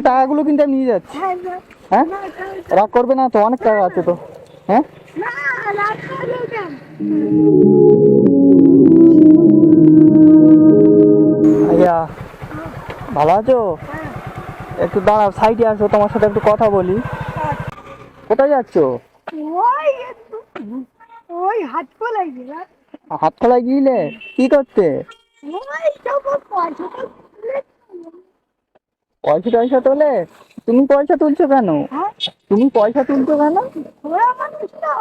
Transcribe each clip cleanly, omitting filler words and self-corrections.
টাকাগুলো কিন্তু আমি নিয়ে যাচ্ছি। হ্যাঁ, রাগ করবে না তো? অনেক টাকা আছে তো। হ্যাঁ, আইয়া, ভালো আছো? একটু দাঁড়াও, সাইডে আসো, তোমার সাথে একটু কথা বলি। কোথায় যাচ্ছ? ওই হাত খোলাই দিলা। হাত খোলায় গিয়েলে কি করতে? ওই তো পয়সাটা তুলে। পয়সা টয়সা তোলে? তুমি পয়সা তুলছো কেন? হ্যাঁ, তুমি পয়সা তুলছো কেন? ওরা মানুষ তো।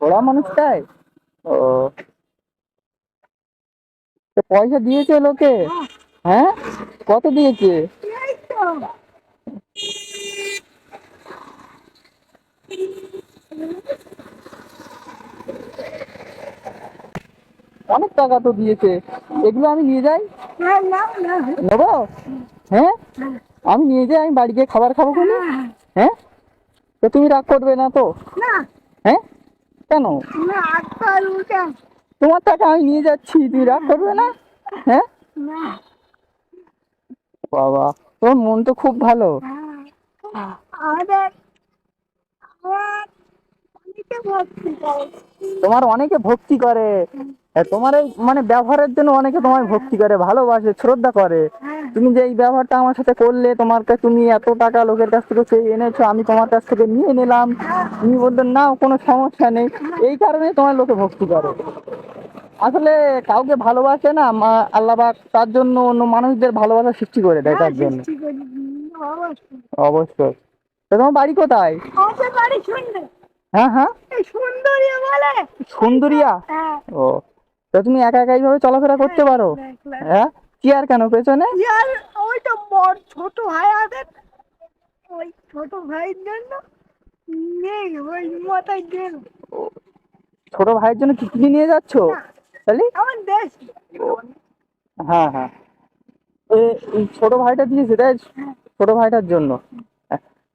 ওরা মানুষটাই। ও, তো পয়সা দিয়েছে লোকে? হ্যাঁ, কত দিয়েছে? এই তো অনেক টাকা তো দিয়েছে। এগুলো আমি নিয়ে যাই, না না না। নেবো? হ্যাঁ, আমি নিয়ে যাই, আমি বাড়ি গিয়ে খাবার খাবো কোনি। হ্যাঁ, তো তুমি রাগ করবে না তো? না হ্যাঁ, কেন? না আজকাল উঠে তোমার টাকা আমি নিয়ে যাচ্ছি, তুমি রাগ করবে না? হ্যাঁ, না। বাবা, তোমার মন তো খুব ভালো। আমাদের আমার অনেকে ভক্তি করে। তোমার অনেকে ভক্তি করে। তোমার এই মানে ব্যবহারের জন্য অনেকে তোমায় ভক্তি করে, ভালোবাসে, শ্রদ্ধা করে। তুমি যে এই ব্যবহারটা আমার সাথে করলে, তোমার কাছে তুমি এত টাকা লোকের কাছ থেকে চেয়ে এনেছো, আমি তোমার কাছ থেকে নিয়ে নিলাম, তুমি বললে না কোনো সমস্যা নেই, এই কারণে তোমার লোকে ভক্তি করে। আসলে কাউকে ভালোবাসে না আল্লাহ পাক, তার জন্য অন্য মানুষদের ভালোবাসা সৃষ্টি করে দেয় হ্যাঁ তার জন্য। সৃষ্টি করি অবশ্যই। অবশ্যই। তো তোমার বাড়ি কোথায়? আমাদের বাড়ি সুন্দর। হ্যাঁ হ্যাঁ, এই সুন্দরী বলে। সুন্দরিয়া। হ্যাঁ ও, তো তুমি একা একা এইভাবে চলাফেরা করতে পারো? দেখলাম। হ্যাঁ, কি আর কেন পেছনে? ইয়ার ওই তো বড় ছোট ভাই আছে, ওই ছোট ভাইয়ের জন্য নেই ওই মাথায় দেন। ও, ছোট ভাইয়ের জন্য কি কি নিয়ে যাচ্ছ না তাহলে? আমার দেশ। হ্যাঁ হ্যাঁ, এই ছোট ভাইটা দিয়েছে তাই? ছোট ভাইটার জন্য।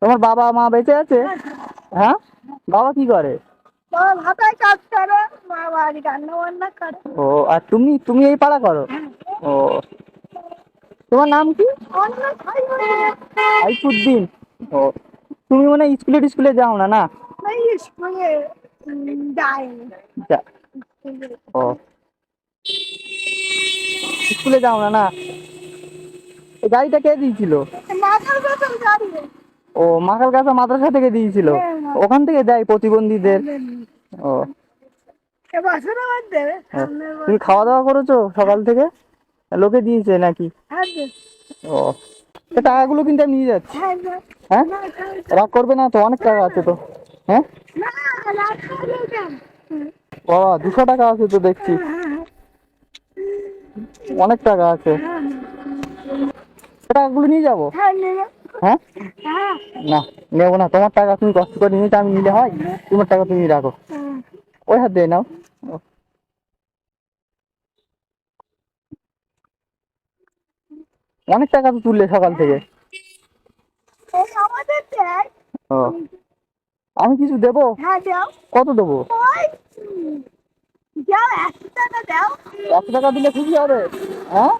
তোমার বাবা মা বেঁচে আছে? হ্যাঁ, বাবা কি করে? বাবা ভাতায় কাজ করে, মা বাড়ি রান্না বান্না করে। ও, আর তুমি তুমি এই পাড়া করো? ও, তোমার নাম কি? অন্য খাই বলে আইফুদ্দিন। ও, তুমি মনে হয় স্কুলে টিস্কুলে যাও না, না? এই স্কুলে যায়নি। যা- ও, স্কুলে যাও না, না? এই গাড়িটা কে দিয়েছিল? মাথার বেতন গাড়ি। ও, মাকাল গাছা মাদ্রাসা থেকে দিয়েছিল? ওখান থেকে দেয় প্রতিবন্ধীদের? ও, এবছর আবার দেবে ও, সামনের তুমি বছর। খাওয়া দাওয়া করেছো সকাল থেকে? লোকে দিয়েছে নাকি? হ্যাঁ দেবে। ও, তো টাকাগুলো কিন্তু আমি নিয়ে যাচ্ছি। হ্যাঁ দেবে। হ্যাঁ, না খাই রাগ করবে না তো? অনেক টাকা আছে তো। হ্যাঁ, না রাত করে দেন। বাবা 200 টাকা আছে তো দেখছি, অনেক টাকা আছে। টাকাগুলো নিয়ে যাবো? হ্যাঁ নেবে। হ্যাঁ, হ্যাঁ না, নেবো না। তোমার টাকা তুমি কষ্ট করে নিতে আমি নিলে হয়? তোমার টাকা তুমি রাখো, ওই হাত দিয়ে নাও। ও, অনেক টাকা তো তুললে সকাল থেকে। এই আমাদের দেয়। ও, আমি কিছু দেবো? হ্যাঁ দাও। কত দেবো? ওই যাও 100 টাকা দাও। 100 টাকা দিলে খুশি হবে? হ্যাঁ,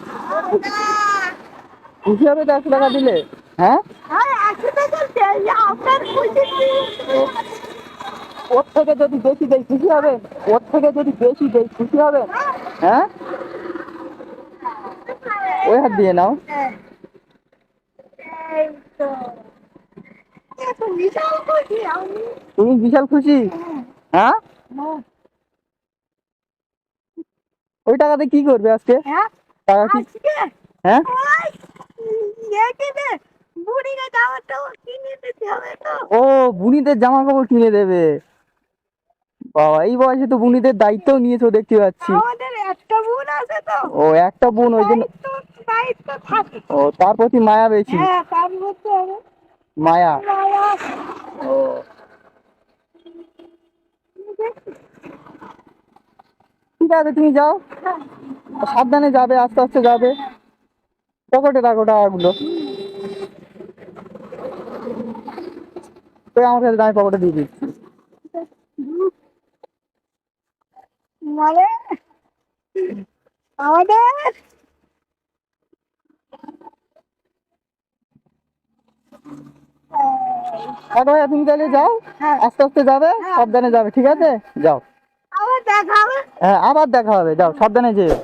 খুশি হবে তো 100 টাকা দিলে? হ্যাঁ, আর 100 টাকা দেয় আপনার খুশি ও, ওর থেকে যদি বেশি দেয় খুশি হবে? ওর থেকে যদি বেশি দেয় খুশি হবে? হ্যাঁ, ওই হাত দিয়ে নাও। এই তো এত বিশাল খুশি আমি। তুমি বিশাল খুশি? হ্যাঁ, ওই টাকাতে কি করবে আজকে? হ্যাঁ টাকা কি? আজকে হ্যাঁ, ওই এখানে বুড়িকে জামাটা কিনে দিতে হবে তো। ও, বুনিদের জামা কাপড় কিনে দেবে? বাবা, এই বয়সে তো বুনিদের দায়িত্বও নিয়েছো দেখতে পাচ্ছি। আমাদের একটা বোন আছে তো, ও, একটা বোন, ওই জন্য। দায়িত্ব দায়িত্ব থাকে। ও, তার প্রতি মায়া বেশি। হ্যাঁ তার মধ্যে হবে মায়া। মায়া। ও, ঠিক আছে, তুমি যাও, সাবধানে যাবে, আস্তে আস্তে যাবে। পকেটে রাখো টাকাগুলো। তো আমার কাছে আমি পকেটে দিয়ে দিচ্ছি। মানে আমাদের কাকা ভাইয়া তুমি তাহলে যাও, হ্যাঁ। আস্তে আস্তে যাবে, সাবধানে যাবে, ঠিক আছে? যাও। আবার দেখা হবে। হ্যাঁ, আবার দেখা হবে, যাও সাবধানে যেও।